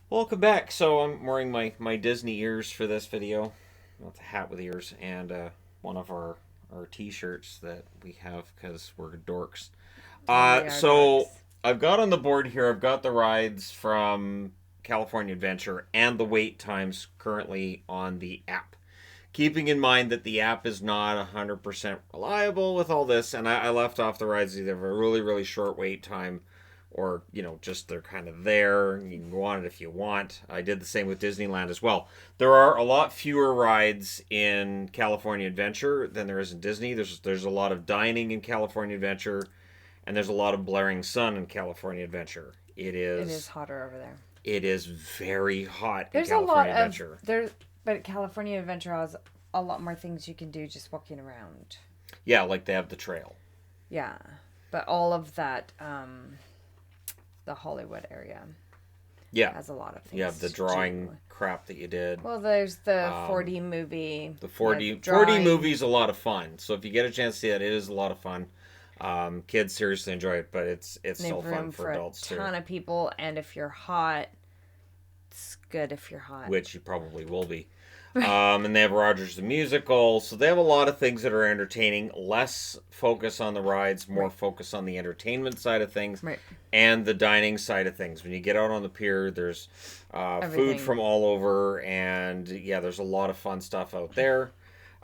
Welcome back. So I'm wearing my Disney ears for this video. Well, it's a hat with ears and one of our t-shirts that we have because we're dorks. We are So dorks. I've got on the board here. I've got the rides from California Adventure and the wait times currently on the app. Keeping in mind that the app is not 100% reliable with all this, and I left off the rides either have a really short wait time or just they're kind of there. You can go on it if you want. I did the same with Disneyland as well. There are a lot fewer rides in California Adventure than there is in Disney. There's a lot of dining in California Adventure, and there's a lot of blaring sun in California Adventure. It is hotter over there. It is very hot in There's a lot California of Adventure. there, but California Adventure has a lot more things you can do just walking around. Yeah, like they have the trail. Yeah, but all of that, the Hollywood area Yeah, has a lot of things. you have the to drawing do. crap that you did. Well, there's the 4D movie. The 4D like 4D movie is a lot of fun. So if you get a chance to see that, it is a lot of fun. Kids seriously enjoy it, but it's They still have fun room for adults a too, ton of people, and if you're hot, it's good if you're hot. which you probably will be. And they have Rogers the Musical, so they have a lot of things that are entertaining. Less focus on the rides, more Right. focus on the entertainment side of things, Right. and the dining side of things. When you get out on the pier, there's food Everything. from all over, and yeah, there's a lot of fun stuff out there.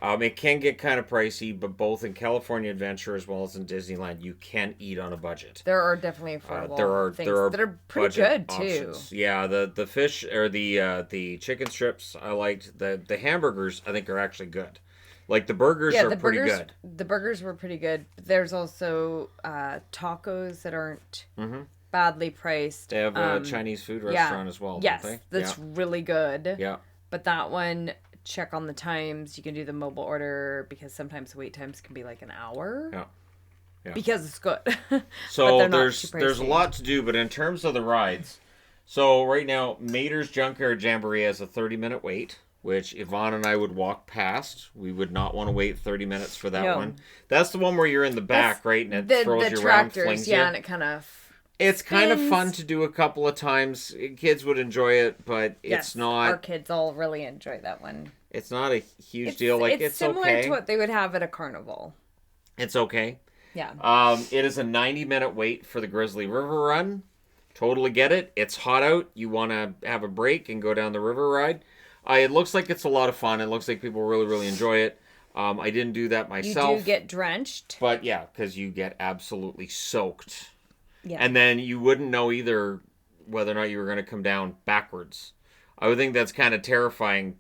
It can get kind of pricey, but both in California Adventure as well as in Disneyland, you can eat on a budget. There are definitely affordable things There are that are pretty budget good too. options. Yeah, the fish or the chicken strips I liked. The hamburgers I think are actually good. Like the burgers Yeah, are the pretty burgers. good. The burgers were pretty good. There's also tacos that aren't Hmm. badly priced. They have a Chinese food Yeah. restaurant as well, Yes, don't they? that's really good. Yeah. But that one, check on the times. You can do the mobile order because sometimes the wait times can be like an hour. Yeah. Yeah. Because it's good. But So they're not too there's a pricey. lot to do, but in terms of the rides, so right now Mater's Junkyard Jamboree has a 30-minute wait, which Yvonne and I would walk past. We would not want to wait 30 minutes for that No. one. That's the one where you're in the back, right, and it The throws the you around, tractors, flings yeah, you. and it kind of It's kind of spins. fun to do a couple of times. Kids would enjoy it, but it's Our not. kids all really enjoy that one. It's not a huge deal. Like it's similar okay. to what they would have at a carnival. It's okay. Yeah. It is a 90-minute wait for the Grizzly River Run. Totally get it. It's hot out. You want to have a break and go down the river ride. It looks like it's a lot of fun. It looks like people really enjoy it. I didn't do that You myself. do get drenched. But yeah, because you get absolutely soaked. Yeah. And then you wouldn't know either whether or not you were going to come down backwards. I would think that's kind of terrifying,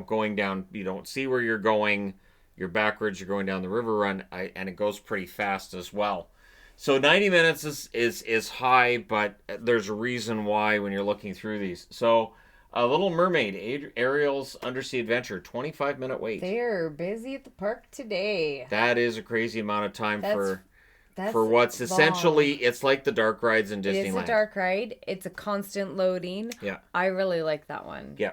going down. You don't see where you're going. You're backwards. You're going down the river run, and it goes pretty fast as well. So 90 minutes is high, but there's a reason why when you're looking through these. So Little Mermaid, Ariel's Undersea Adventure, 25-minute wait. They're busy at the park today. That is a crazy amount of time That's for what's long. essentially, it's like the dark rides in Disneyland. It is a dark ride. It's a constant loading. Yeah. I really like that one. Yeah.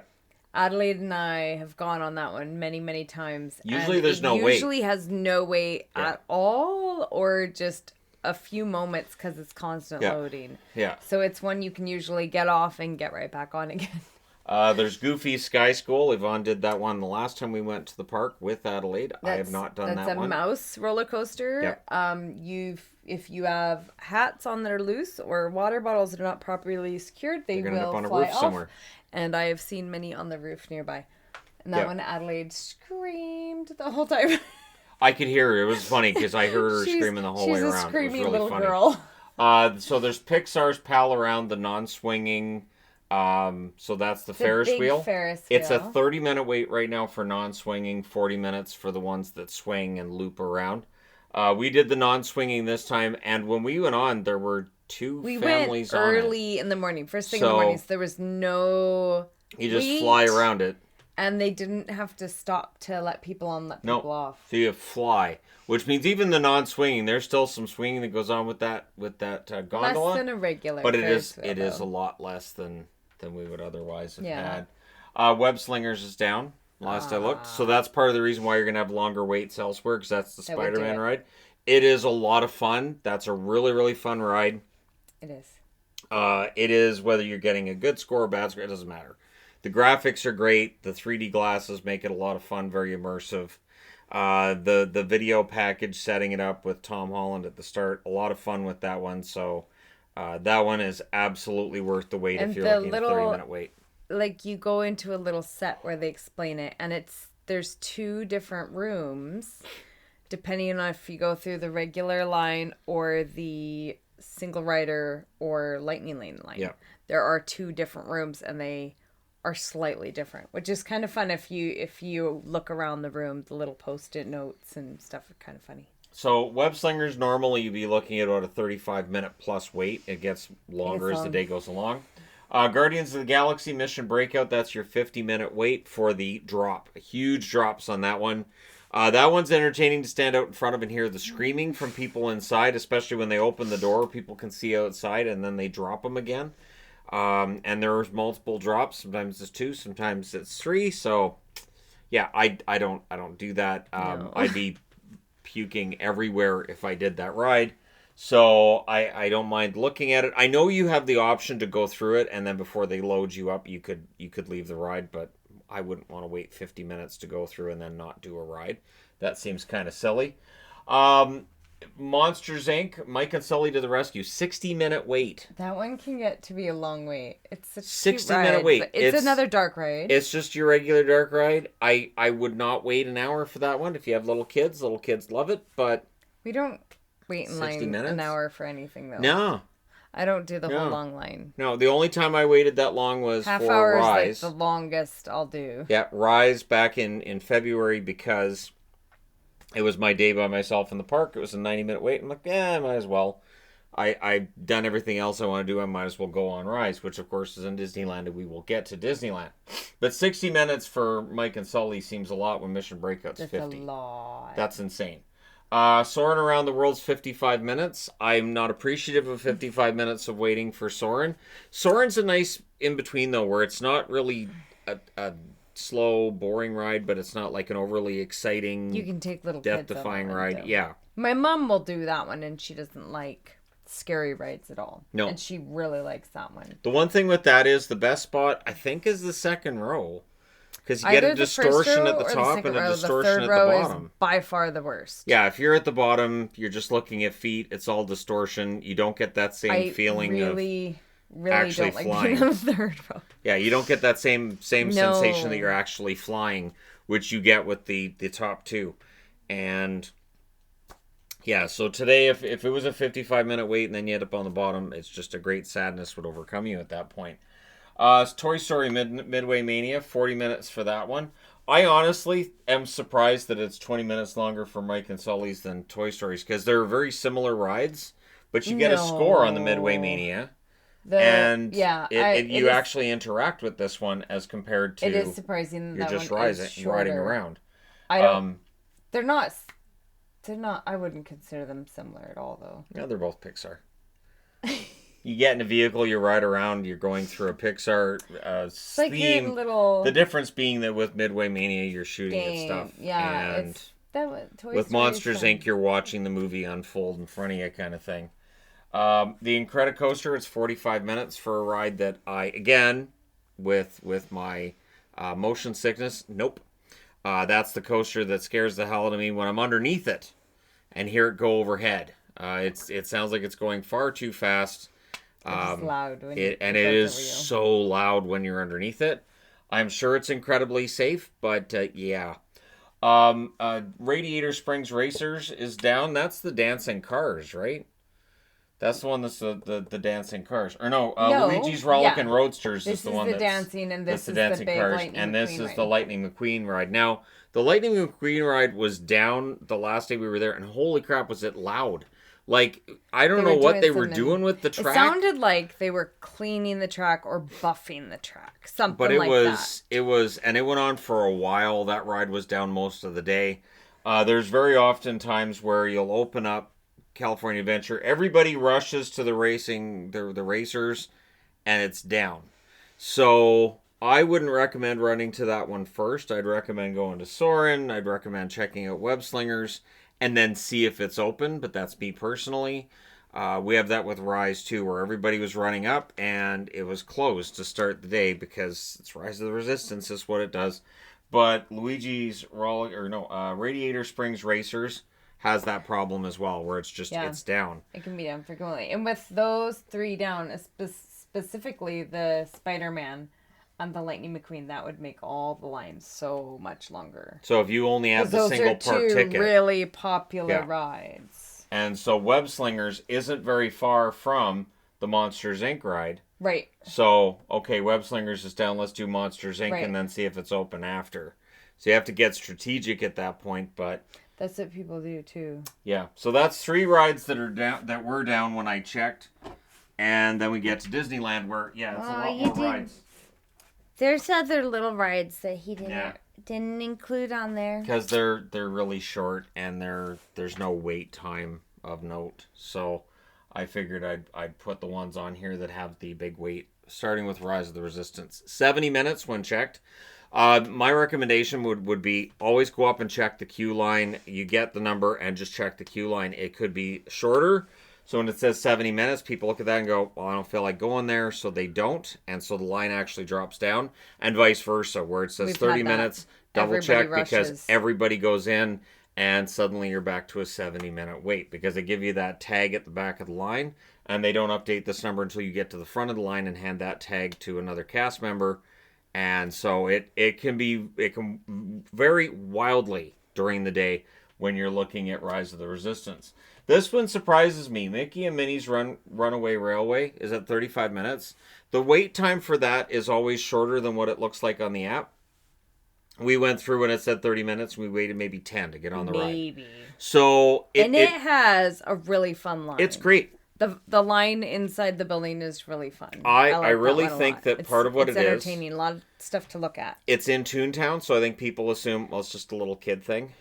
Adelaide and I have gone on that one many times. Usually and there's no it wait. usually has no wait Yeah. at all or just a few moments because it's constant Yeah. loading. Yeah. So it's one you can usually get off and get right back on again. There's Goofy's Sky School. Yvonne did that one the last time we went to the park with Adelaide. I have not done that's that a one. mouse roller coaster. If you have hats on that are loose or water bottles that are not properly secured, they They're gonna end will up on a fly roof off. somewhere. And I have seen many on the roof nearby. And that Yeah. one, Adelaide screamed the whole time. I could hear her. It was funny because I heard her She's- screaming the whole way She's a around. It was screaming really little funny. girl. So there's Pixar's Pal Around, the non-swinging. So that's the The Ferris big wheel. Ferris It's a wheel. 30-minute wait right now for non-swinging, 40 minutes for the ones that swing and loop around. We did the non-swinging this time, and when we went on, there were two We families went on it. early in the morning, first thing in the So- morning. So there was no You just wait, fly around it. and they didn't have to stop to let people on, let No. people off. So you fly, which means even the non-swinging, there's still some swinging that goes on with that gondola. Less than a regular. But Ferris wheel, it is a though. lot less than we would otherwise have Yeah. had. Web Slingers is down last I looked, so that's part of the reason why you're gonna have longer waits elsewhere because that's the That would do Spider-Man it. ride. It is a lot of fun. That's a really fun ride. It is. It is, whether you're getting a good score or bad score, it doesn't matter. The graphics are great. The 3D glasses make it a lot of fun, very immersive. The video package, setting it up with Tom Holland at the start, a lot of fun with that one. So that one is absolutely worth the wait if And you're the looking at a 30-minute little, wait. like, you go into a little set where they explain it, and there's two different rooms, depending on if you go through the regular line or the single rider or lightning lane line. Yeah. There are two different rooms, and they are slightly different, which is kind of fun if you look around the room. The little post-it notes and stuff are kind of funny. So web slingers, normally you'd be looking at about a 35-minute plus wait. It gets longer as the day goes along. Guardians of the Galaxy Mission Breakout, that's your 50-minute wait for the drop. Huge drops on that one. That one's entertaining to stand out in front of and hear the screaming from people inside, especially when they open the door. People can see outside and then they drop them again. And there's multiple drops. Sometimes it's 2, sometimes it's 3. So, yeah, I don't do that. No. I'd be puking everywhere if I did that ride. So I don't mind looking at it. I know you have the option to go through it, and then before they load you up, you could leave the ride, but I wouldn't want to wait 50 minutes to go through and then not do a ride. That seems kind of silly. Monsters Inc. Mike and Sully to the rescue. 60-minute wait. That one can get to be a long wait. It's such a 60-minute ride, wait. but it's another dark ride. It's just your regular dark ride. I would not wait an hour for that one. If you have little kids love it, but We don't wait in 60 line minutes? an hour for anything, though. no. I don't do the No. whole long line. No, the only time I waited that long was Half for hour Rise. is like the longest I'll do. Yeah, Rise back in February because it was my day by myself in the park. It was a 90-minute wait. I'm like, yeah, I might as well. I've done everything else I want to do. I might as well go on Rise, which of course is in Disneyland, and we will get to Disneyland. But 60 minutes for Mike and Sully seems a lot when Mission Breakout's That's 50. a lot. That's insane. Soarin' Around the World's 55 minutes. I'm not appreciative of 55 minutes of waiting for Soarin'. Soarin's a nice in-between, though, where it's not really a slow, boring ride, but it's not like an overly exciting, You can take little kids on that death-defying one, ride. too. Yeah. My mom will do that one, and she doesn't like scary rides at all. No. And she really likes that one. The one thing with that is the best spot, I think, is the second row. Because you get Either a the first distortion row at the or top second and a row. distortion The third at row the is bottom. by far the worst. Yeah, if you're at the bottom, you're just looking at feet. It's all distortion. You don't get that same feeling of really actually don't like flying. being on the third row. Yeah, you don't get that same No. sensation that you're actually flying, which you get with the top two. And yeah, so today, if it was a 55-minute wait and then you end up on the bottom, it's just a great sadness would overcome you at that point. It's Toy Story Midway Mania, 40 minutes for that one. I honestly am surprised that it's 20 minutes longer for Mike and Sully's than Toy Story's, because they're very similar rides, but you get a score on the Midway Mania. You actually interact with this one as compared to It is surprising you're that just one is riding shorter. around. I don't. They're not. I wouldn't consider them similar at all, though. Yeah, they're both Pixar. You get in a vehicle, you ride around, you're going through a Pixar It's like your theme. little The difference being that with Midway Mania, you're shooting at game. stuff. Yeah, and it's that Toy with Story Monsters is fun. Inc., you're watching the movie unfold in front of you, kind of thing. The Incredicoaster, it's 45 minutes for a ride that I, again, with my motion sickness, nope. That's the coaster that scares the hell out of me when I'm underneath it and hear it go overhead. It sounds like it's going far too fast. It's loud when It goes is over you. so loud when you're underneath it. I'm sure it's incredibly safe, but yeah. Radiator Springs Racers is down. That's the dancing cars, right? That's the one that's the dancing cars. Or no, Luigi's Rollickin' Roadsters This is the one that's dancing, and this the is dancing the big cars, Lightning and this McQueen is ride. the Lightning McQueen ride. Now, the Lightning McQueen ride was down the last day we were there, and holy crap, was it loud! Like, I don't know what they were doing with the track. It sounded like they were cleaning the track or buffing the track, something but it like was that. and it went on for a while. That ride was down most of the day. There's very often times where you'll open up California Adventure, everybody rushes to the racers, and it's down. So I wouldn't recommend running to that one first. I'd recommend going to Soarin'. I'd recommend checking out Web Slingers and then see if it's open, but that's me personally. We have that with Rise too, where everybody was running up and it was closed to start the day because it's Rise of the Resistance is what it does. But Radiator Springs Racers has that problem as well, where it's just Yeah. it's down. It can be down frequently. And with those three down, specifically the Spider-Man and the Lightning McQueen, that would make all the lines so much longer. So if you only have the Those single are part two ticket, really popular Yeah. rides. and so Web Slingers isn't very far from the Monsters Inc. ride. Right. So, okay, Web Slingers is down. Let's do Monsters Inc. Right. and then see if it's open after. So you have to get strategic at that point, but That's what people do too. yeah. So that's 3 rides that are down that were down when I checked, and then we get to Disneyland where it's a lot more rides There's other little rides that he Yeah. didn't include on there. because they're really short and there's no wait time of note. So I figured I'd put the ones on here that have the big wait, starting with Rise of the Resistance. 70 minutes when checked. My recommendation would be always go up and check the queue line. You get the number and just check the queue line. It could be shorter. So when it says 70 minutes, people look at that and go, well, I don't feel like going there. So they don't. And so the line actually drops down, and vice versa, where it says We've 30 had that. minutes, double Everybody check because rushes. everybody goes in and suddenly you're back to a 70-minute wait because they give you that tag at the back of the line and they don't update this number until you get to the front of the line and hand that tag to another cast member. And so it can vary wildly during the day when you're looking at Rise of the Resistance. This one surprises me. Mickey and Minnie's Runaway Railway is at 35 minutes. The wait time for that is always shorter than what it looks like on the app. We went through and it said 30 minutes. We waited maybe 10 to get on the ride. Maybe. So And it has a really fun line. it's great. The line inside the building is really fun. I like really that one a think lot. that part of what it's it is- entertaining. A lot of stuff to look at. It's in Toontown, so I think people assume, well, it's just a little kid thing.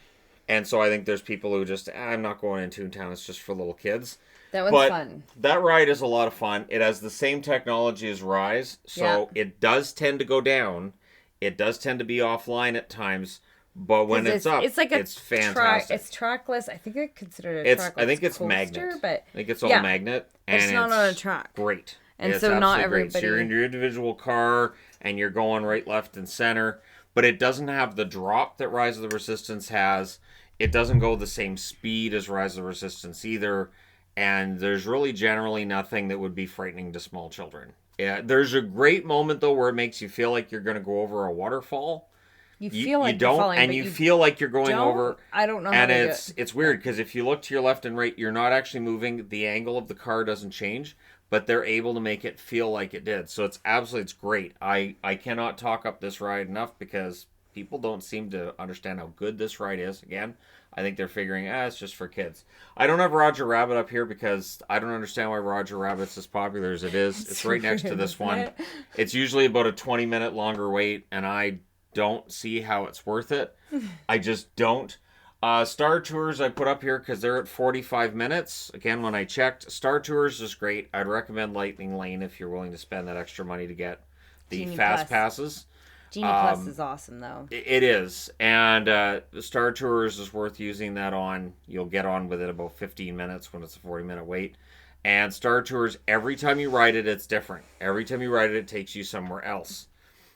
And so I think there's people who just, I'm not going in Toontown, it's just for little kids. That one's But fun. that ride is a lot of fun. It has the same technology as Rise, so it does tend to go down. It does tend to be offline at times, but when it's up, it's like a it's fantastic. it's trackless. I think I consider it a trackless I think it's coaster, magnet. but I think it's all yeah, magnet, and it's not on a track. Great. And It's so not absolutely great. So you're everybody- in your individual car, and you're going right, left, and center. But it doesn't have the drop that Rise of the Resistance has. It doesn't go the same speed as Rise of the Resistance either. And there's really generally nothing that would be frightening to small children. Yeah, there's a great moment though where it makes you feel like you're going to go over a waterfall. You feel like you don't, you're falling, and but you feel like you're going don't. over. I don't know how And to do it's weird because if you look to your left and right, you're not actually moving. The angle of the car doesn't change, but they're able to make it feel like it did. So it's great. I cannot talk up this ride enough because people don't seem to understand how good this ride is. Again, I think they're figuring, it's just for kids. I don't have Roger Rabbit up here because I don't understand why Roger Rabbit's as popular as it is. It's right next to this one. It's usually about a 20-minute longer wait, and I don't see how it's worth it. I just don't. Star Tours I put up here because they're at 45 minutes. Again, when I checked, Star Tours is great. I'd recommend Lightning Lane if you're willing to spend that extra money to get the Genie fast Plus. passes. Genie Plus is awesome though. It is. And the Star Tours is worth using that on. You'll get on with it about 15 minutes when it's a 40-minute wait. And Star Tours, every time you ride it, it's different. Every time you ride it, it takes you somewhere else.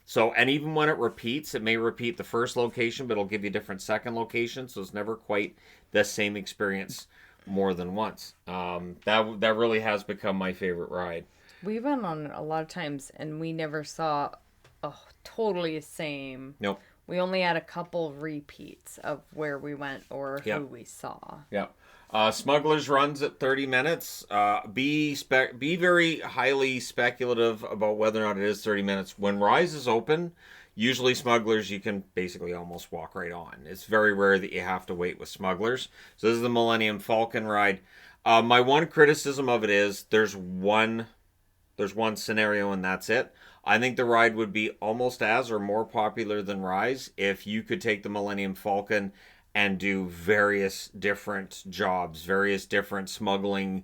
So, and even when it repeats, it may repeat the first location, but it'll give you a different second location. So it's never quite the same experience more than once. That really has become my favorite ride. We went on it a lot of times, and we never saw totally the same. Nope. We only had a couple repeats of where we went or Yep. who we saw. Yeah. Smugglers runs at 30 minutes. Be very highly speculative about whether or not it is 30 minutes. When Rise is open, usually Smugglers you can basically almost walk right on. It's very rare that you have to wait with Smugglers. So this is the Millennium Falcon ride. My one criticism of it is there's one scenario and that's it. I think the ride would be almost as or more popular than Rise if you could take the Millennium Falcon and do various different jobs, various different smuggling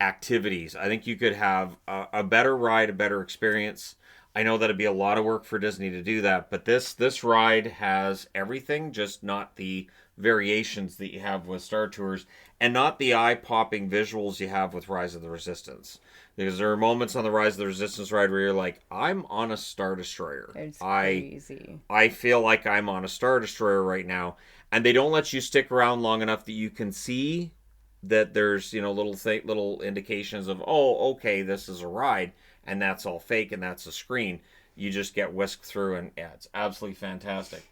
activities. I think you could have a better ride, a better experience. I know that'd be a lot of work for Disney to do that, but this ride has everything, just not the variations that you have with Star Tours, and not the eye-popping visuals you have with Rise of the Resistance. Because there are moments on the Rise of the Resistance ride where you're like, I'm on a Star Destroyer. It's crazy. I feel like I'm on a Star Destroyer right now, and they don't let you stick around long enough that you can see that there's little indications of, oh, okay, this is a ride, and that's all fake and that's a screen. You just get whisked through, and yeah, it's absolutely fantastic.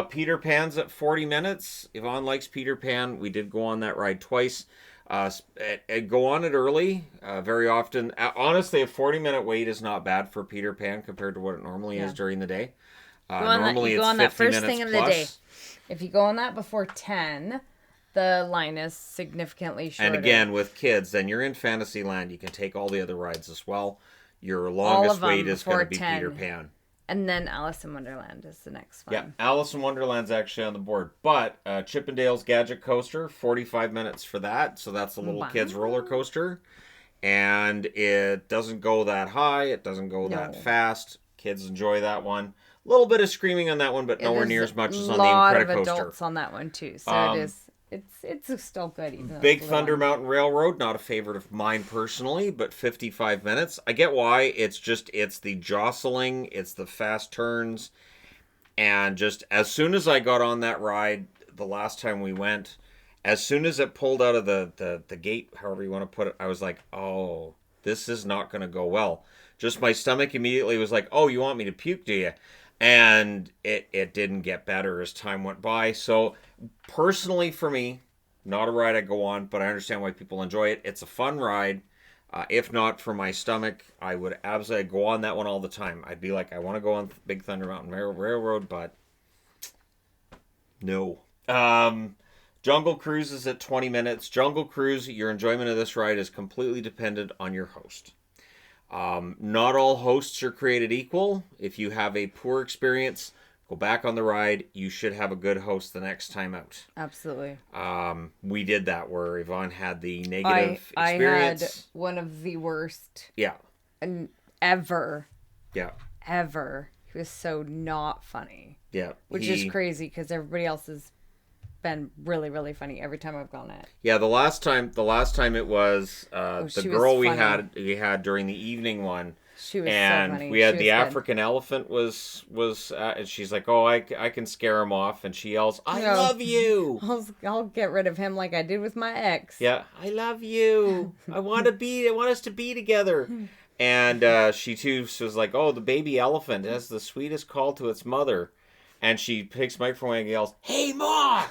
Peter Pan's at 40 minutes. Yvonne likes Peter Pan. We did go on that ride twice. Go on it early. Very often, honestly, a 40-minute wait is not bad for Peter Pan compared to what it normally is during the day. Normally, you go it's on 50 that first minutes thing of plus. the day. If you go on that before 10, the line is significantly shorter. And again, with kids, then you're in Fantasyland. You can take all the other rides as well. Your longest wait is going to be 10. Peter Pan. And then Alice in Wonderland is the next one. Yeah, Alice in Wonderland's actually on the board. But Chippendale's Gadget Coaster, 45 minutes for that. So that's a little kid's roller coaster. And it doesn't go that high. It doesn't go that fast. Kids enjoy that one. A little bit of screaming on that one, but nowhere near as much as on the lot Incredicoaster. of adults on that one too. So it is. It's still good. Even though Big it's a little Thunder one. Mountain Railroad, not a favorite of mine personally, but 55 minutes. I get why. It's the jostling, it's the fast turns, and just as soon as I got on that ride the last time we went, as soon as it pulled out of the gate, however you want to put it, I was like, oh, this is not going to go well. Just my stomach immediately was like, oh, you want me to puke, do you? And it didn't get better as time went by. So personally for me, not a ride I go on, but I understand why people enjoy it. It's a fun ride. If not for my stomach, I would absolutely go on that one all the time. I'd be like, I want to go on Big Thunder Mountain Railroad, but no. Jungle Cruise is at 20 minutes. Jungle Cruise, your enjoyment of this ride is completely dependent on your host. Not all hosts are created equal. If you have a poor experience, go back on the ride. You should have a good host the next time out. Absolutely. We did that where Yvonne had the negative experience. I had one of the worst. Yeah. Ever. Yeah. Ever. He was so not funny. Yeah. Which is crazy because everybody else has been really, really funny every time I've gone it. Yeah, the last time it was the girl we had during the evening one. She was and so funny. We had the good. African elephant was and she's like, oh, I can scare him off, and she yells, I love you. I'll get rid of him like I did with my ex. Yeah, I love you. I want us to be together. And she too was like, oh, the baby elephant has the sweetest call to its mother, and she picks microphone and yells, hey, Ma.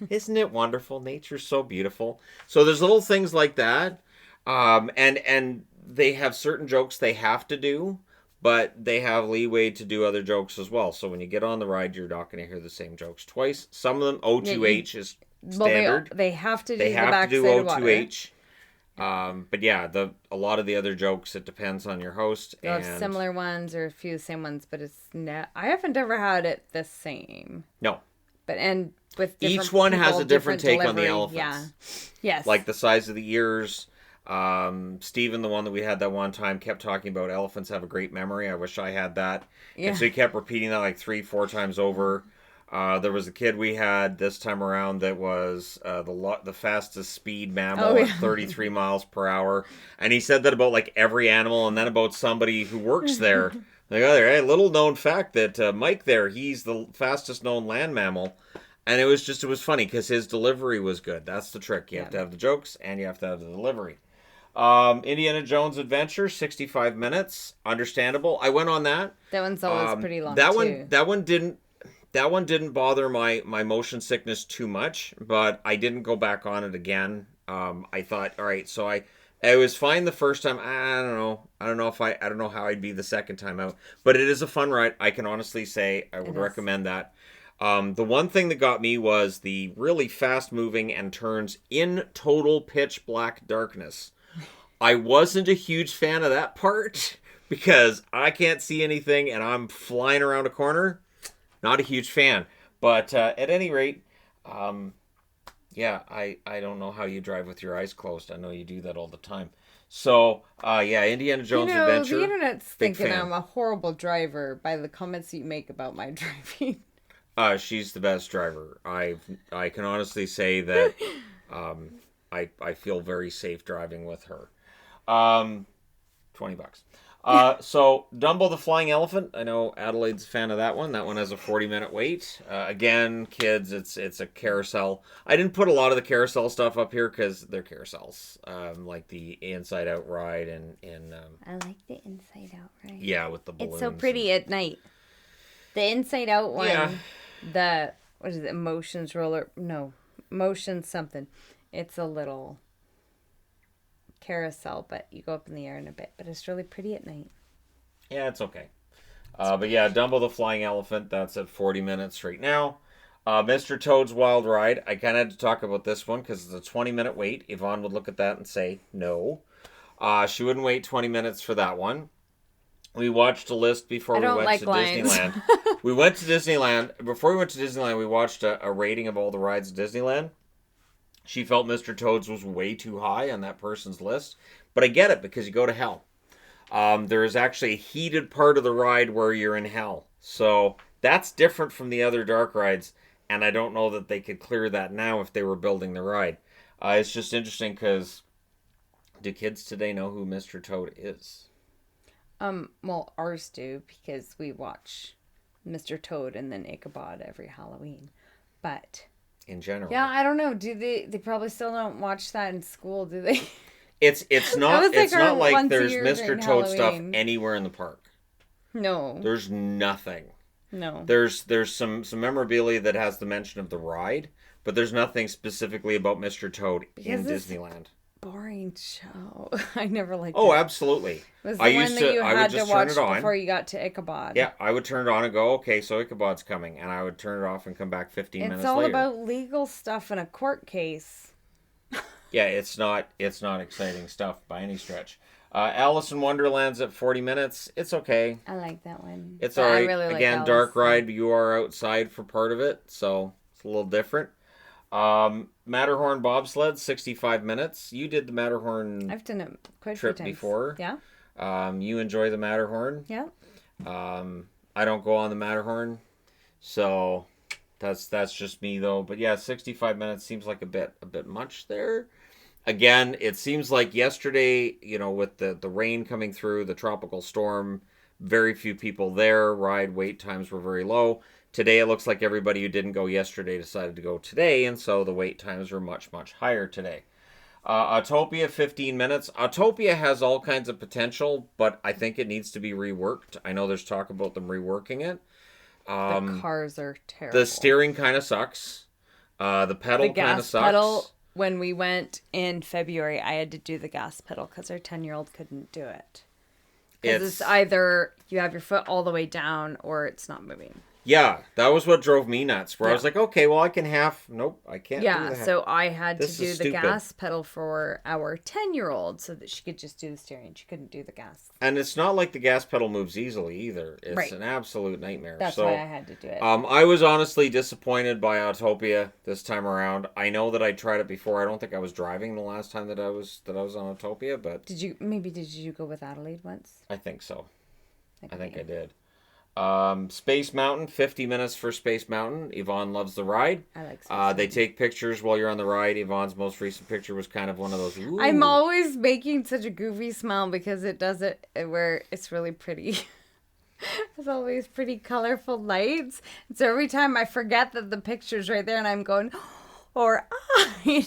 Isn't it wonderful? Nature's so beautiful. So there's little things like that. And they have certain jokes they have to do, but they have leeway to do other jokes as well. So when you get on the ride, you're not going to hear the same jokes twice. Some of them, O2H is standard. Well, they have to do they the have to backside do of water. O2H. But yeah, a lot of the other jokes, it depends on your host. They'll have similar ones or a few of the same ones, but I haven't ever had it the same. No. But with different each one people, has a different take on the delivery. elephants. Yeah. Yes. Like the size of the ears. Steven, the one that we had that one time, kept talking about elephants have a great memory. I wish I had that. Yeah. And so he kept repeating that like 3-4 times over. There was a kid we had this time around that was the fastest speed mammal at 33 miles per hour. And he said that about like every animal, and then about somebody who works there. Like, oh, hey, little known fact that Mike there, he's the fastest known land mammal. And it was funny because his delivery was good. That's the trick. You have to have the jokes and you have to have the delivery. Indiana Jones Adventure, 65 minutes. Understandable. I went on that. That one's always pretty long that too. That one didn't bother my motion sickness too much, but I didn't go back on it again. I thought, all right, so it was fine the first time. I don't know how I'd be the second time out, but it is a fun ride. I can honestly say I would recommend that. The one thing that got me was the really fast moving and turns in total pitch black darkness. I wasn't a huge fan of that part because I can't see anything and I'm flying around a corner. Not a huge fan. But at any rate, yeah, I don't know how you drive with your eyes closed. I know you do that all the time. So, yeah, Indiana Jones Adventure. The internet's big thinking fan. I'm a horrible driver by the comments you make about my driving. She's the best driver. I can honestly say that I feel very safe driving with her. Um, $20. So Dumbo the Flying Elephant. I know Adelaide's a fan of that one. That one has a 40-minute wait. Again, kids, it's a carousel. I didn't put a lot of the carousel stuff up here because they're carousels, like the Inside Out ride and I like the Inside Out ride. yeah, with the balloons. It's so pretty at night. The Inside Out one, Yeah. the what is it? Emotions roller? No, motion something. It's a little carousel, but you go up in the air in a bit. But it's really pretty at night. Yeah, it's okay. But yeah, Dumbo the Flying Elephant. That's at 40 minutes right now. Mr. Toad's Wild Ride. I kind of had to talk about this one because it's a 20-minute wait. Yvonne would look at that and say no. She wouldn't wait 20 minutes for that one. We watched a list before I we don't went like to lines. Disneyland. We went to Disneyland. Before we went to Disneyland, we watched a rating of all the rides at Disneyland. She felt Mr. Toad's was way too high on that person's list. But I get it because you go to hell. There is actually a heated part of the ride where you're in hell. So that's different from the other dark rides. And I don't know that they could clear that now if they were building the ride. It's just interesting because do kids today know who Mr. Toad is? Well, ours do because we watch Mr. Toad and then Ichabod every Halloween. But In general. yeah, I don't know. Do they probably still don't watch that in school, do they? It's not was like it's our not like once a there's year Mr. during Toad stuff Halloween. anywhere in the park. No. There's nothing. No. There's some memorabilia that has the mention of the ride, but there's nothing specifically about Mr. Toad in Because it's- Disneyland. Boring show. I never liked Oh, it. absolutely. It was the I one used that to you I would had to just turn watch it on. before you got to Ichabod. Yeah, I would turn it on and go, okay, so Ichabod's coming, and I would turn it off and come back 15 minutes It's all later. about legal stuff in a court case. Yeah, it's not exciting stuff by any stretch. Alice in Wonderland's at 40 minutes. It's okay. I like that one. It's Yeah, I alright. really like Again, Alice, dark so- ride. You are outside for part of it, so it's a little different. Matterhorn bobsled, 65 minutes. You did the Matterhorn I've done it quite a few trip times. before. Yeah. You enjoy the Matterhorn. Yeah. I don't go on the Matterhorn, so that's just me though. But yeah, 65 minutes seems like a bit much there. Again, it seems like yesterday, with the rain coming through, the tropical storm, very few people there. Ride wait times were very low. Today, it looks like everybody who didn't go yesterday decided to go today, and so the wait times are much higher today. Autopia, 15 minutes. Autopia has all kinds of potential, but I think it needs to be reworked. I know there's talk about them reworking it. The cars are terrible. The steering kind of sucks. The pedal The kind of gas sucks. pedal, when we went in February, I had to do the gas pedal because our 10-year-old couldn't do it. Because it's either you have your foot all the way down or it's not moving. Yeah, that was what drove me nuts. Where I Yeah. was like, okay, well, I can half. Nope, I can't do Yeah, the half. so I had This to do is the stupid. gas pedal for our 10-year-old so that she could just do the steering. She couldn't do the gas. And it's not like the gas pedal moves easily either. It's Right. an absolute nightmare. That's so, why I had to do it. I was honestly disappointed by Autopia this time around. I know that I tried it before. I don't think I was driving the last time that I was on Autopia, but Did you go with Adelaide once? I think so. I think I did. did. Space Mountain, 50 minutes for Space Mountain. Yvonne loves the ride. I like Space They Mountain. take pictures while you're on the ride. Yvonne's most recent picture was kind of one of those. Ooh. I'm always making such a goofy smile because it does it where it's really pretty. It's always pretty colorful lights. So every time I forget that the picture's right there and I'm going, or I.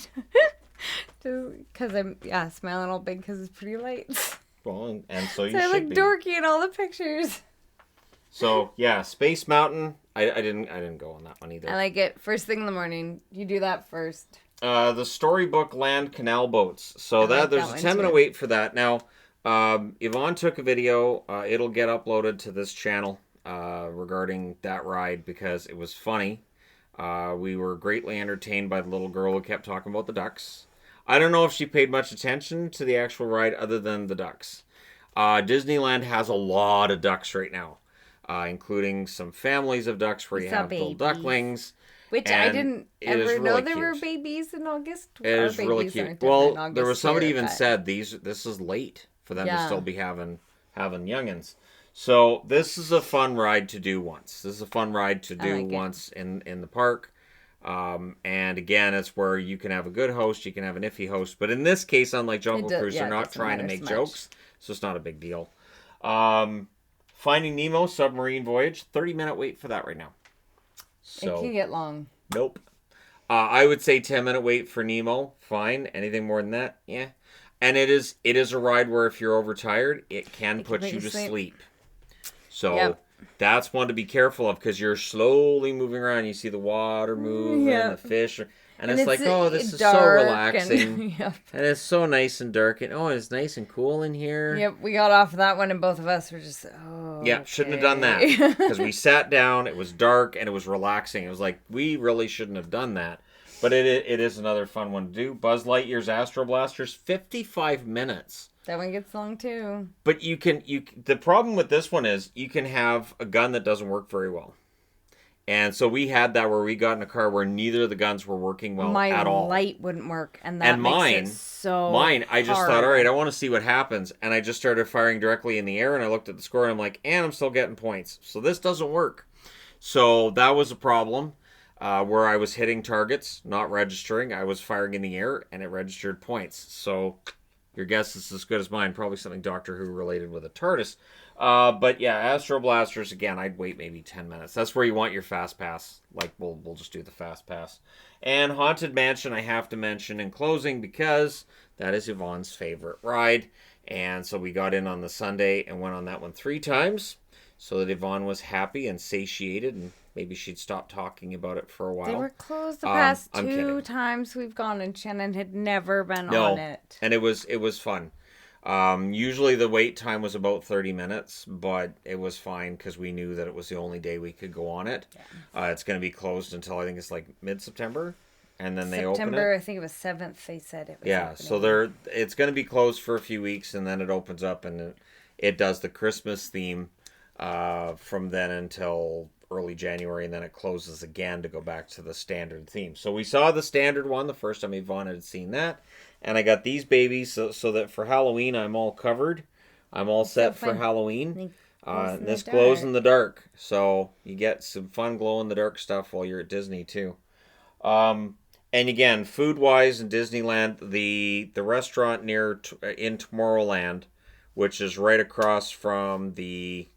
Just because I'm smiling all big because it's pretty lights. Well, and so you So I should look be. dorky in all the pictures. So yeah, Space Mountain. I didn't go on that one either. I like it. First thing in the morning. You do that first. The Storybook Land Canal Boats. So I like there's that a one 10-minute too. wait for that. Now, Yvonne took a video. It'll get uploaded to this channel regarding that ride because it was funny. We were greatly entertained by the little girl who kept talking about the ducks. I don't know if she paid much attention to the actual ride other than the ducks. Disneyland has a lot of ducks right now, including some families of ducks where you Saw have little babies. ducklings. Which I And didn't it is ever know really there were cute. babies in August. It Our is really babies aren't cute. different in Well, there August was somebody here, even but said this is late for them to still yeah, be having youngins. So this is a fun ride to do once. This is a fun ride to I do like it. once in the park. And again, it's where you can have a good host, you can have an iffy host. But in this case, unlike Jungle Cruise, they're It not doesn't trying to matter so make much. jokes, so it's not a big deal. Um, Finding Nemo submarine voyage, 30-minute wait for that right now. It can So get long. nope. I would say 10-minute wait for Nemo, fine. Anything more than that, yeah. And it is a ride where if you're overtired, it can It can put put you you to to sleep. sleep. So Yep. that's one to be careful of because you're slowly moving around. You see the water moving, the Yep. fish, and And it's it's like, oh, this is so dark relaxing, and yep. and it's so nice and dark, and oh, it's nice and cool in here. Yep, we got off that one and both of us were just Yeah, shouldn't have done that okay. because we sat down. It was dark and it was relaxing. It was like we really shouldn't have done that, but it is another fun one to do. Buzz Lightyear's Astro Blasters, 55 minutes. That one gets long too. But the problem with this one is you can have a gun that doesn't work very well. And so we had that where we got in a car where neither of the guns were working well My at all. light wouldn't work, and that And makes it so mine, I just thought, hard. all right, I want to see what happens. And I just started firing directly in the air, and I looked at the score, and I'm like, and I'm still getting points. So this doesn't work. So that was a problem where I was hitting targets, not registering. I was firing in the air, and it registered points. So your guess is as good as mine. Probably something Doctor Who related with a TARDIS. But yeah, Astro Blasters, again, I'd wait maybe 10 minutes. That's where you want your fast pass. Like, we'll just do the fast pass. And Haunted Mansion, I have to mention in closing because that is Yvonne's favorite ride. And so we got in on the Sunday and went on that one 3 times so that Yvonne was happy and satiated and maybe she'd stop talking about it for a while. They were closed the past I'm 2 kidding. times we've gone, and Shannon had never been No, on it. and it was fun. Usually the wait time was about 30 minutes, but it was fine because we knew that it was the only day we could go on it. Yeah. It's going to be closed until I think it's like mid-September, and then they open September, it. I think it was 7th, they said it was Yeah, opening. so it's going to be closed for a few weeks, and then it opens up, and it does the Christmas theme from then until early January, and then it closes again to go back to the standard theme. So we saw the standard one the first time Yvonne had seen that. And I got these babies so that for Halloween I'm all covered. I'm all set for Halloween. And this glows in the dark. So you get some fun glow in the dark stuff while you're at Disney too. And again, food-wise in Disneyland, the restaurant in Tomorrowland, which is right across from the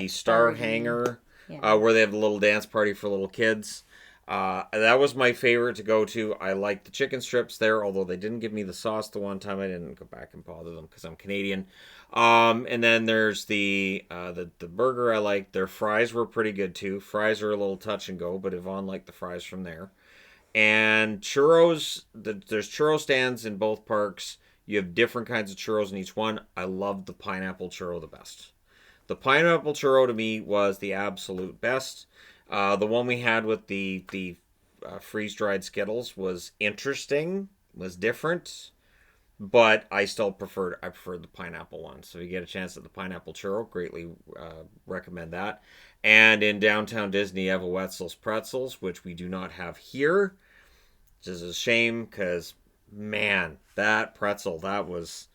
Star Hangar, where they have the little dance party for little kids. That was my favorite to go to. I liked the chicken strips there, although they didn't give me the sauce the one time. I didn't go back and bother them because I'm Canadian. And then there's the burger I liked. Their fries were pretty good too. Fries are a little touch and go, but Yvonne liked the fries from there. And churros, there's churro stands in both parks. You have different kinds of churros in each one. I loved the pineapple churro the best. The pineapple churro to me was the absolute best. The one we had with the freeze-dried Skittles was interesting, was different, but I still preferred the pineapple one. So if you get a chance at the pineapple churro, greatly recommend that. And in downtown Disney, you have a Wetzel's Pretzels, which we do not have here, which is a shame because, man, that pretzel, that was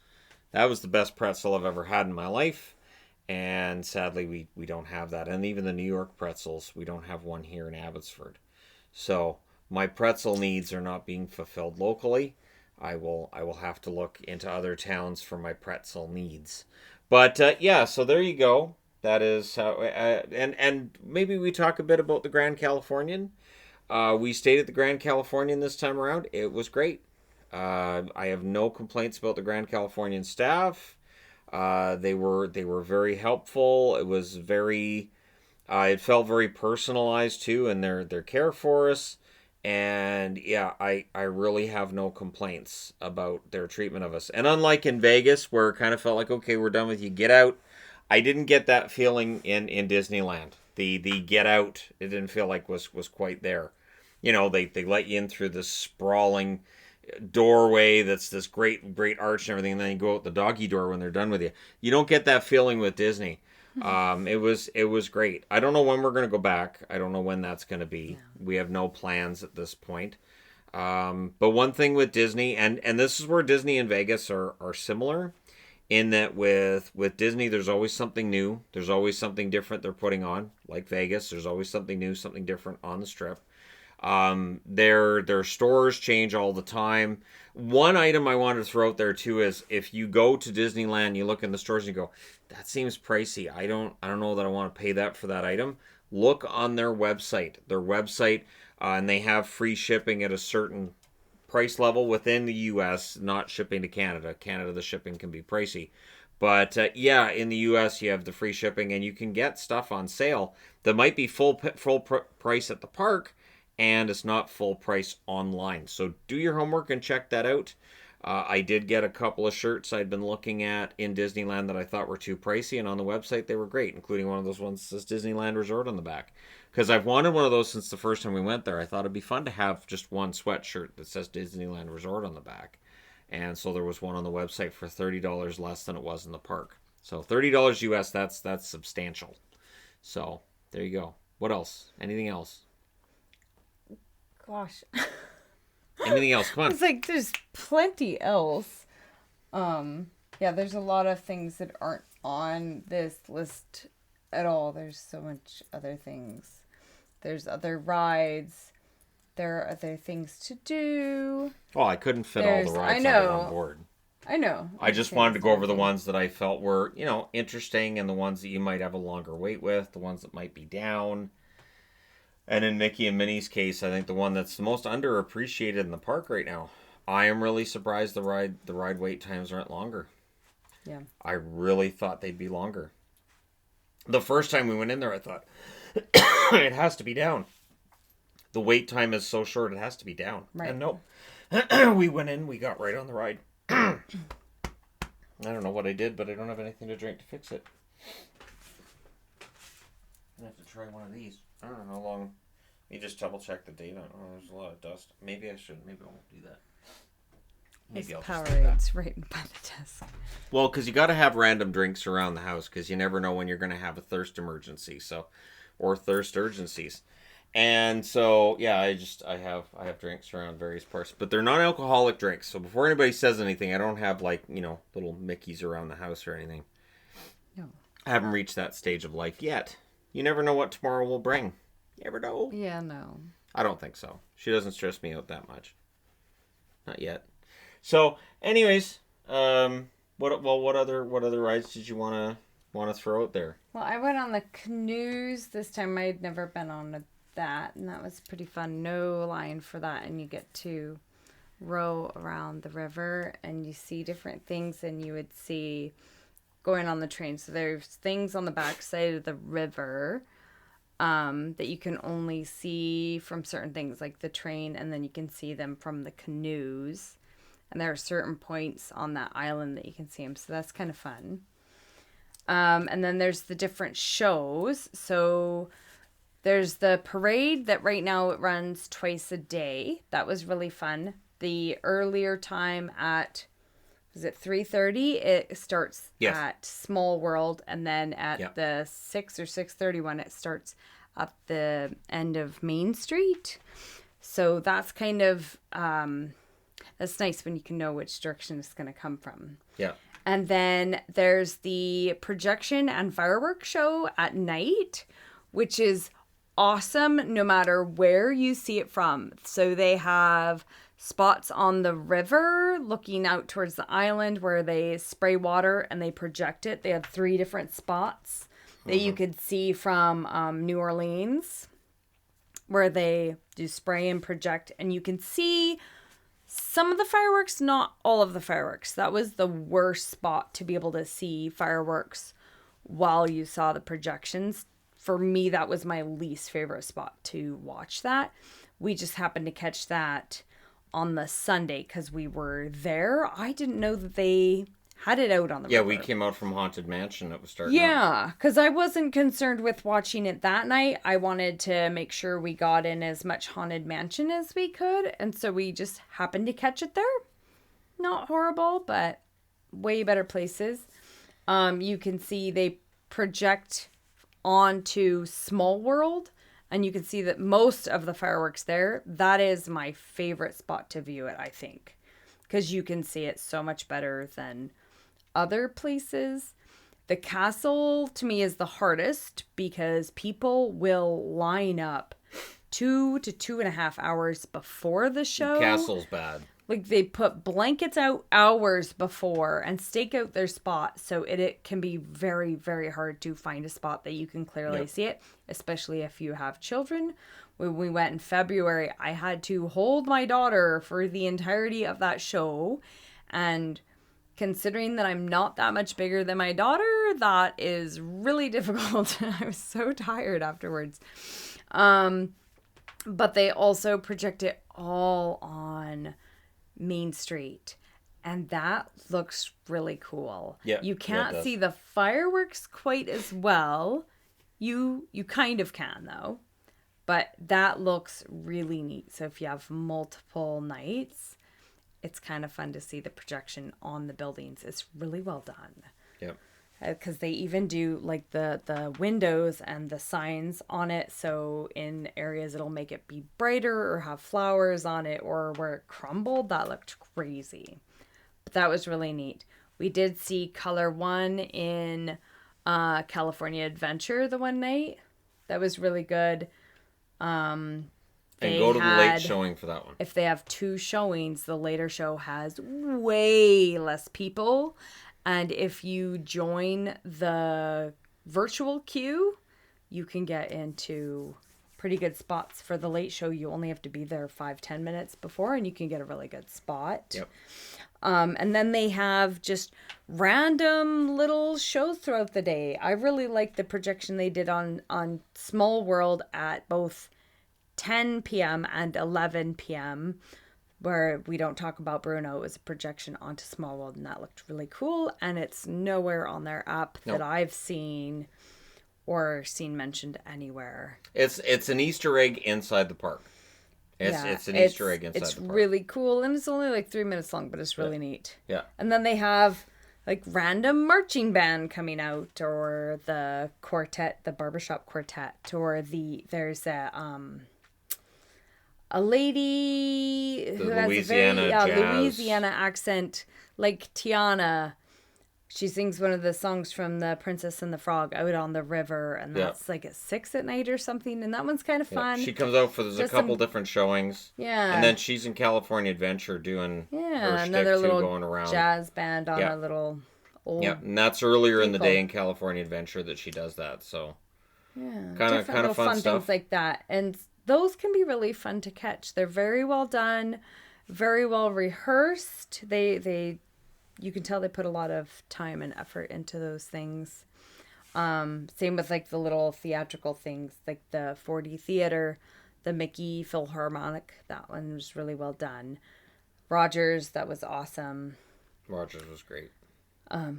the best pretzel I've ever had in my life. And sadly, we don't have that. And even the New York pretzels, we don't have one here in Abbotsford. So my pretzel needs are not being fulfilled locally. I will have to look into other towns for my pretzel needs. But yeah, so there you go. That is how. And maybe we talk a bit about the Grand Californian. We stayed at the Grand Californian this time around. It was great. I have no complaints about the Grand Californian staff. They were very helpful. It was very, it felt very personalized too, in their care for us. And yeah, I really have no complaints about their treatment of us. And unlike in Vegas, where it kind of felt like, okay, we're done with you, get out. I didn't get that feeling in Disneyland. The get out, it didn't feel like was quite there. You know, they let you in through this sprawling doorway that's this great arch and everything, and then you go out the doggy door when they're done with you. You don't get that feeling with Disney. It was great. I don't know when we're gonna go back. I don't know when that's gonna be. We have no plans at this point. But one thing with Disney, and this is where Disney and Vegas are similar, in that with Disney, there's always something new. There's always something different they're putting on. Like Vegas, there's always something new, something different on the strip. Their stores change all the time. One item I wanted to throw out there too is if you go to Disneyland, you look in the stores and you go, that seems pricey. I don't know that I want to pay that for that item. Look on their website. And they have free shipping at a certain price level within the U.S., not shipping to Canada. Canada, the shipping can be pricey. But yeah, in the U.S., you have the free shipping, and you can get stuff on sale that might be full price at the park, and it's not full price online. So do your homework and check that out. I did get a couple of shirts I'd been looking at in Disneyland that I thought were too pricey, and on the website they were great, including one of those ones that says Disneyland Resort on the back. Because I've wanted one of those since the first time we went there. I thought it'd be fun to have just one sweatshirt that says Disneyland Resort on the back. And so there was one on the website for $30 less than it was in the park. So $30 US, that's substantial. So there you go. What else? Anything else? Gosh. Anything else? Come on. It's like there's plenty else. Yeah, there's a lot of things that aren't on this list at all. There's so much other things. There's other rides. There are other things to do. Well, I couldn't fit all the rides onto one board. I know. I just wanted to go over the ones that I felt were, interesting, and the ones that you might have a longer wait with, the ones that might be down. And in Mickey and Minnie's case, I think the one that's the most underappreciated in the park right now. I am really surprised the ride wait times aren't longer. Yeah. I really thought they'd be longer. The first time we went in there, I thought, it has to be down. The wait time is so short, it has to be down. Right. And nope. We went in, we got right on the ride. I don't know what I did, but I don't have anything to drink to fix it. I have to try one of these. I don't know how long. Let me just double check the date on. Oh, there's a lot of dust. Maybe I shouldn't. Maybe I won't do that. Maybe I'll Powerades right by the desk. Well, because you got to have random drinks around the house because you never know when you're going to have a thirst emergency, or thirst urgencies. And so, yeah, I have drinks around various parts, but they're non-alcoholic drinks. So before anybody says anything, I don't have little Mickeys around the house or anything. No. I haven't reached that stage of life yet. You never know what tomorrow will bring. You ever know? Yeah, no. I don't think so. She doesn't stress me out that much. Not yet. So, anyways, what other rides did you want to throw out there? Well, I went on the canoes this time. I had never been on that, and that was pretty fun. No line for that, and you get to row around the river, and you see different things than you would see going on the train. So there's things on the backside of the river that you can only see from certain things like the train, and then you can see them from the canoes. And there are certain points on that island that you can see them. So that's kind of fun. And then there's the different shows. So there's the parade that right now it runs twice a day. That was really fun. The earlier time at, was it 3:30? It starts at Small World, and then at the 6 or 6:30 one, it starts at the end of Main Street. So that's kind of that's nice when you can know which direction it's going to come from. Yeah. And then there's the projection and fireworks show at night, which is awesome no matter where you see it from. So they have spots on the river looking out towards the island where they spray water and they project it. They have 3 different spots that you could see from New Orleans where they do spray and project, and you can see some of the fireworks, not all of the fireworks. That was the worst spot to be able to see fireworks while you saw the projections. For me, that was my least favorite spot to watch that. We just happened to catch that on the Sunday because we were there. I didn't know that they had it out on the river. Yeah, we came out from Haunted Mansion. It was starting. Yeah, because I wasn't concerned with watching it that night. I wanted to make sure we got in as much Haunted Mansion as we could, and so we just happened to catch it there. Not horrible, but way better places. You can see they project onto Small World, and you can see that most of the fireworks there. That is my favorite spot to view it, I think, because you can see it so much better than other places. The castle to me is the hardest because people will line up 2 to 2.5 hours before the show. Castle's bad. Like they put blankets out hours before and stake out their spot, so it can be very, very hard to find a spot that you can clearly see it, especially if you have children. When we went in February, I had to hold my daughter for the entirety of that show, and considering that I'm not that much bigger than my daughter, that is really difficult. I was so tired afterwards. But they also project it all on Main Street, and that looks really cool. Yeah, you can't it see the fireworks quite as well. You kind of can though, but that looks really neat. So if you have multiple nights, it's kind of fun to see the projection on the buildings. It's really well done. Yep. Because they even do like the windows and the signs on it, so in areas it'll make it be brighter or have flowers on it, or where it crumbled, that looked crazy. But that was really neat. We did see Color One in California Adventure the one night. That was really good. And go to the late showing for that one. If they have 2 showings, the later show has way less people. And if you join the virtual queue, you can get into pretty good spots. For the late show, you only have to be there 5-10 minutes before, and you can get a really good spot. Yep. And then they have just random little shows throughout the day. I really like the projection they did on Small World at both 10 p.m. and 11 p.m., where we don't talk about Bruno. It was a projection onto Small World, and that looked really cool. And it's nowhere on their app that I've seen or seen mentioned anywhere. It's an Easter egg inside the park. It's an Easter egg inside the park. It's really cool, and it's only like 3 minutes long, but it's really neat. Yeah. And then they have like random marching band coming out, or the quartet, the barbershop quartet, or there's a lady who has a very Louisiana accent, like Tiana. She sings one of the songs from The Princess and the Frog, Out on the River, and that's like at 6 at night or something, and that one's kind of fun. She comes out for a couple different showings. Yeah. And then she's in California Adventure doing her another shtick little going around. jazz band on a little old and that's earlier in the day in California Adventure that she does that, so kind of fun stuff. Things like that, and those can be really fun to catch. They're very well done, very well rehearsed. You can tell they put a lot of time and effort into those things. Same with like the little theatrical things, like the 4D theater, the Mickey Philharmonic. That one was really well done. Rogers, that was awesome. Rogers was great.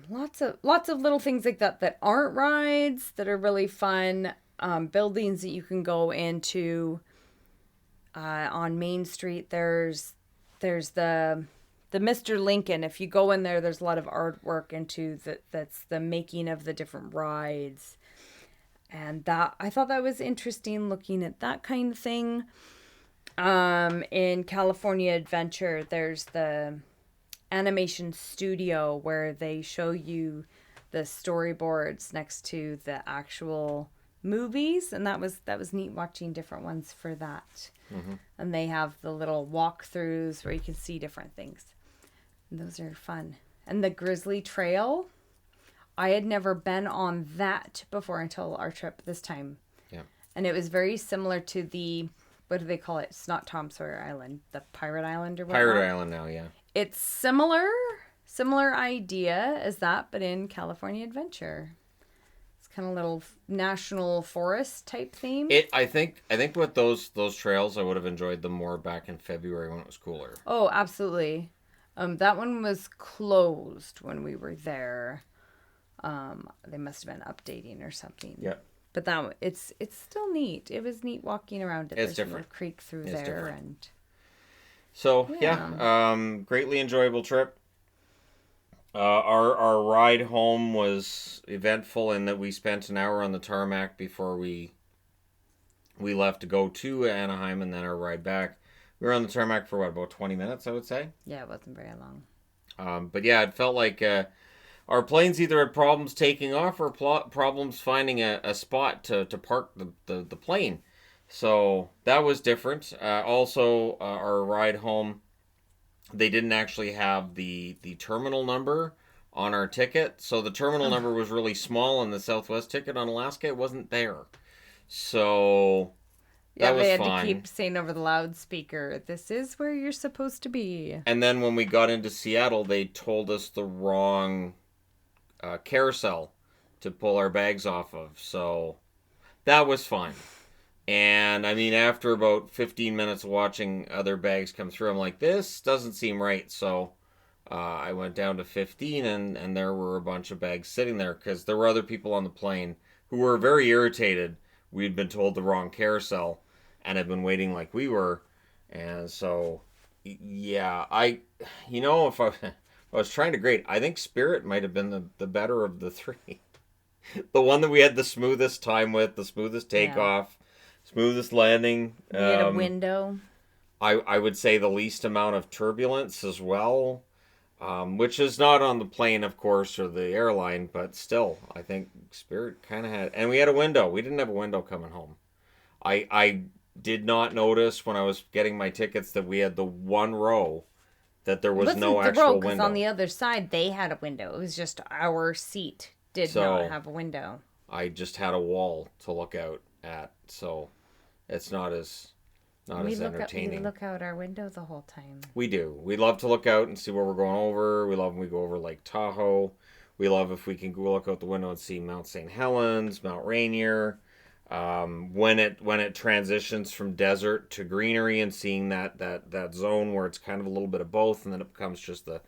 Lots of little things like that aren't rides that are really fun. Buildings that you can go into on Main Street. There's the Mr. Lincoln. If you go in there, there's a lot of artwork into that's the making of the different rides, and that I thought that was interesting, looking at that kind of thing. In California Adventure, there's the animation studio where they show you the storyboards next to the actual movies, and that was neat watching different ones for that. And they have the little walkthroughs where you can see different things, and those are fun. And the Grizzly Trail, I had never been on that before until our trip this time. And it was very similar to the, what do they call it? It's not Tom Sawyer Island, the Pirate Island or whatnot. Pirate Island now, yeah. It's similar idea as that, but in California Adventure. Kind of little national forest type theme. I think with those trails, I would have enjoyed them more back in February when it was cooler. Oh, absolutely. That one was closed when we were there. They must have been updating or something. Yeah. But it's still neat. It was neat walking around it. It's There's different. A creek through It's there, different. and so greatly enjoyable trip. Our ride home was eventful in that we spent an hour on the tarmac before we left to go to Anaheim, and then our ride back. We were on the tarmac for what, about 20 minutes, I would say. Yeah, it wasn't very long. But yeah, it felt like our planes either had problems taking off or problems finding a spot to park the plane. So that was different. Also, our ride home, they didn't actually have the terminal number on our ticket. So the terminal number was really small, and the Southwest ticket on Alaska, it wasn't there. So Yeah, that was they had fine. to keep saying over the loudspeaker, "This is where you're supposed to be." And then when we got into Seattle, they told us the wrong carousel to pull our bags off of. So that was fine. And I mean, after about 15 minutes of watching other bags come through, I'm like, this doesn't seem right. So I went down to 15, and there were a bunch of bags sitting there because there were other people on the plane who were very irritated. We'd been told the wrong carousel and had been waiting like we were. And so, yeah, if I was trying to grade, I think Spirit might have been the better of the three. The one that we had the smoothest time with, the smoothest takeoff, smoothest landing. We had a window. I would say the least amount of turbulence as well, which is not on the plane, of course, or the airline, but still, I think Spirit kind of had. And we had a window. We didn't have a window coming home. I did not notice when I was getting my tickets that we had the one row that there was no actual Because window. on the other side, they had a window. It was just our seat did not have a window. I just had a wall to look out at, so it's not as entertaining. We look out our window the whole time. We do. We love to look out and see where we're going over. We love when we go over Lake Tahoe. We love if we can go look out the window and see Mount St. Helens, Mount Rainier. When it transitions from desert to greenery and seeing that zone where it's kind of a little bit of both, and then it becomes just the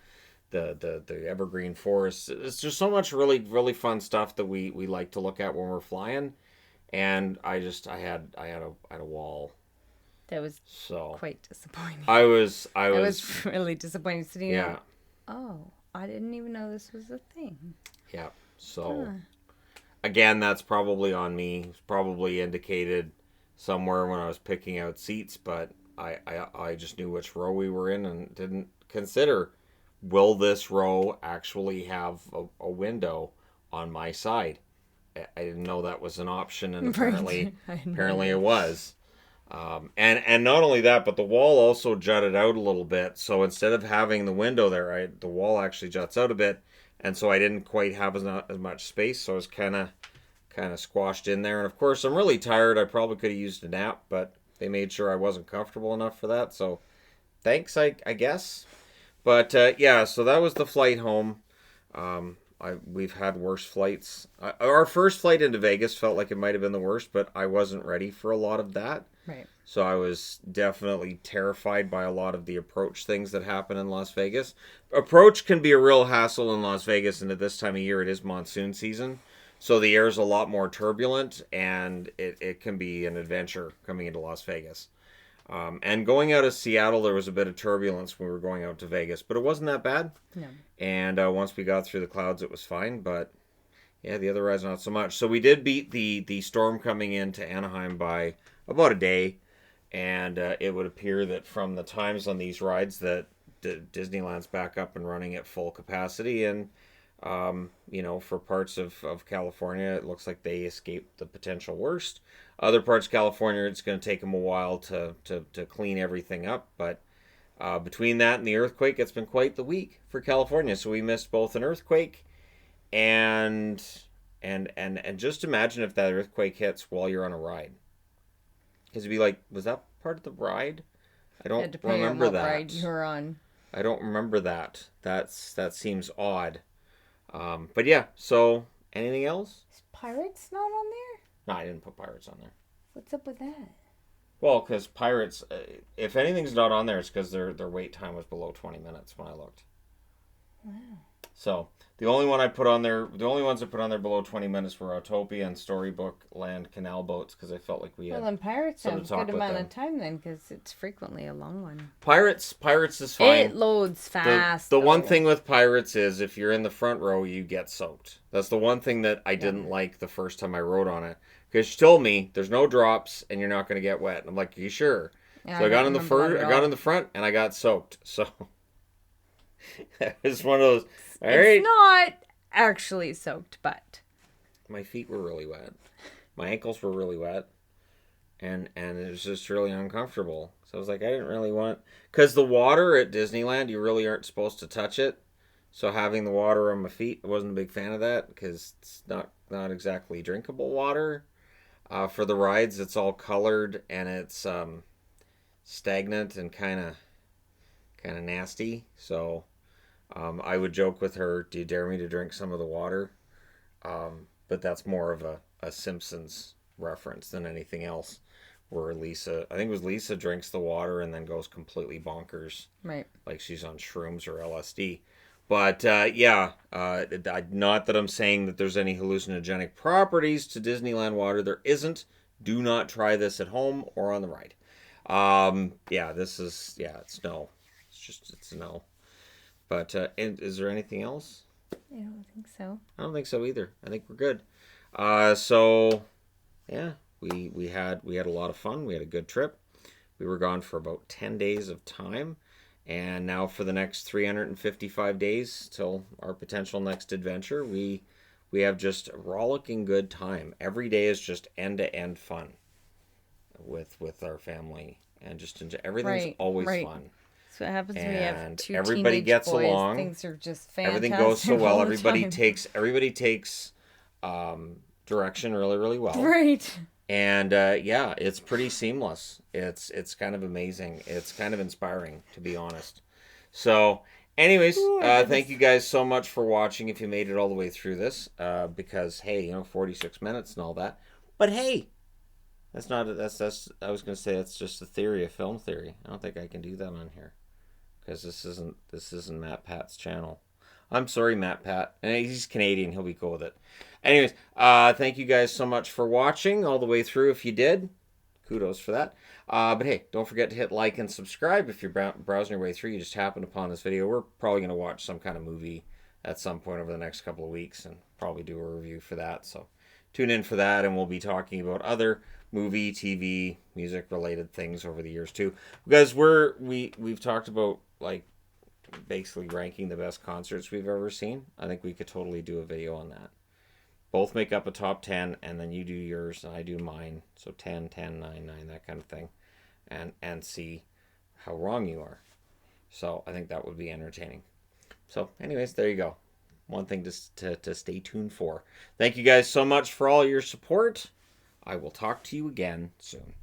evergreen forest. It's just so much really really fun stuff that we like to look at when we're flying. And I had a wall. That was so quite disappointing. I was really disappointed sitting there. Yeah. Oh, I didn't even know this was a thing. Yeah. So again, that's probably on me. It's probably indicated somewhere when I was picking out seats, but I just knew which row we were in and didn't consider, will this row actually have a window on my side? I didn't know that was an option, and apparently it was. And not only that, but the wall also jutted out a little bit. So instead of having the window there, the wall actually juts out a bit, and so I didn't quite have as much space. So I was kind of squashed in there. And of course, I'm really tired. I probably could have used a nap, but they made sure I wasn't comfortable enough for that. So thanks, I guess. But yeah, so that was the flight home. We've had worse flights. Our first flight into Vegas felt like it might have been the worst, but I wasn't ready for a lot of that. Right. So I was definitely terrified by a lot of the approach things that happen in Las Vegas. Approach can be a real hassle in Las Vegas, and at this time of year it is monsoon season. So the air is a lot more turbulent, and it can be an adventure coming into Las Vegas. And going out of Seattle, there was a bit of turbulence when we were going out to Vegas, but it wasn't that bad. No. And once we got through the clouds, it was fine. But yeah, the other rides not so much. So we did beat the storm coming into Anaheim by about a day, and it would appear that from the times on these rides that Disneyland's back up and running at full capacity, and for parts of California, it looks like they escaped the potential worst. Other parts of California, it's going to take them a while to clean everything up, but between that and the earthquake, it's been quite the week for California. So we missed both an earthquake and just imagine if that earthquake hits while you're on a ride. Because it'd be like, was that part of the ride? I don't remember that. Ride you were on. I don't remember that. That seems odd. But yeah, so anything else? Is Pirates not on there? No, I didn't put Pirates on there. What's up with that? Well, because Pirates, if anything's not on there, it's because their wait time was below 20 minutes when I looked. Wow. So the only one I put on there, the only ones I put on there below 20 minutes were Autopia and Storybook Land Canal Boats because I felt like we Well, had then Pirates something have to a talk good about amount them. of time then, because it's frequently a long one. Pirates is fine. It loads The fast. the one though. thing with Pirates is if you're in the front row, you get soaked. That's the one thing that I didn't like the first time I rode on it because she told me there's no drops and you're not going to get wet. And I'm like, are you sure? Yeah, So I got don't in the remember that I at got all. in the front and I got soaked. So it's one of those. All It's right, not actually soaked, but my feet were really wet. My ankles were really wet. And it was just really uncomfortable. So I was like, I didn't really want because the water at Disneyland, you really aren't supposed to touch it. So having the water on my feet, I wasn't a big fan of that because it's not exactly drinkable water. For the rides, it's all colored and it's stagnant and kind of nasty. So I would joke with her, "Do you dare me to drink some of the water?" But that's more of a Simpsons reference than anything else. Where Lisa, I think it was Lisa, drinks the water and then goes completely bonkers, right. like she's on shrooms or LSD. But yeah, not that I'm saying that there's any hallucinogenic properties to Disneyland water. There isn't. Do not try this at home or on the ride. Yeah, it's no. It's a no. But and is there anything else? I don't think so. I don't think so either. I think we're good. So yeah, we had a lot of fun. We had a good trip. We were gone for about 10 days of time. And now for the next 355 days till our potential next adventure, we have just a rollicking good time. Every day is just end to end fun with our family and just enjoy. Everything's Right, always right. fun. So what happens when you have And two everybody teenage gets boys? along. Things are just fantastic. Everything goes so well. all the Everybody time. takes direction really, really well. Right. And yeah, it's pretty seamless. It's kind of amazing. It's kind of inspiring, to be honest. So, anyways, thank you guys so much for watching. If you made it all the way through this, because hey, 46 minutes and all that. But hey, that's not that's. I was gonna say that's just a theory, a film theory. I don't think I can do that on here because this isn't Matt Pat's channel. I'm sorry, Matt Pat. And he's Canadian. He'll be cool with it. Anyways, thank you guys so much for watching all the way through. If you did, kudos for that. But hey, don't forget to hit like and subscribe if you're browsing your way through. You just happened upon this video. We're probably going to watch some kind of movie at some point over the next couple of weeks and probably do a review for that. So tune in for that, and we'll be talking about other movie, TV, music related things over the years too. Because we've talked about like basically ranking the best concerts we've ever seen. I think we could totally do a video on that. Both make up a top 10, and then you do yours and I do mine. So 10, 10, 9, 9, that kind of thing. And see how wrong you are. So I think that would be entertaining. So anyways, there you go. One thing to stay tuned for. Thank you guys so much for all your support. I will talk to you again soon.